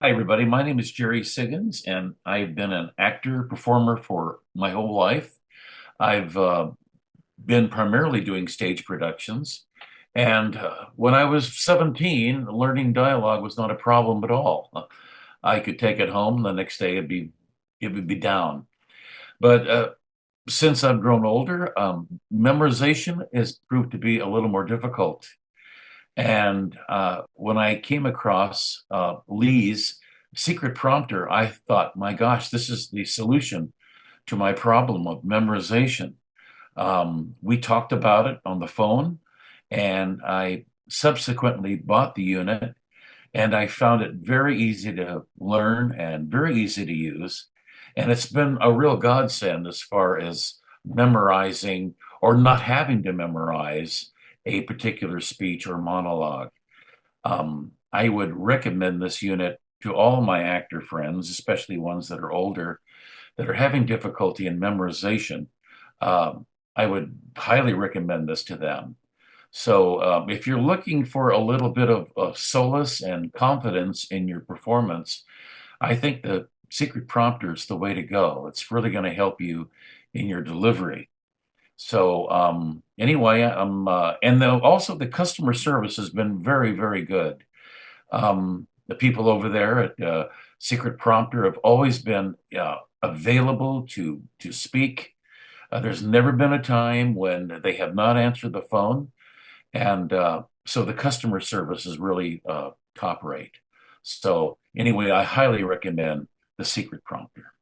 Hi, everybody. My name is Jerry Siggins, and I've been an actor, performer for my whole life. I've been primarily doing stage productions. And when I was 17, learning dialogue was not a problem at all. I could take it home. The next day it would be down. But since I've grown older, memorization has proved to be a little more difficult. And when I came across Lee's secret prompter, I thought, my gosh, this is the solution to my problem of memorization. We talked about it on the phone, and I subsequently bought the unit, and I found it very easy to learn and very easy to use. And it's been a real godsend as far as memorizing or not having to memorize a particular speech or monologue. I would recommend this unit to all my actor friends, especially ones that are older, that are having difficulty in memorization. I would highly recommend this to them. So, if you're looking for a little bit of solace and confidence in your performance, I think the secret prompter is the way to go. It's really going to help you in your delivery. So anyway, and also the customer service has been very, very good. The people over there at Secret Prompter have always been available to speak. There's never been a time when they have not answered the phone, and so the customer service is really top rate. So anyway, I highly recommend the Secret Prompter.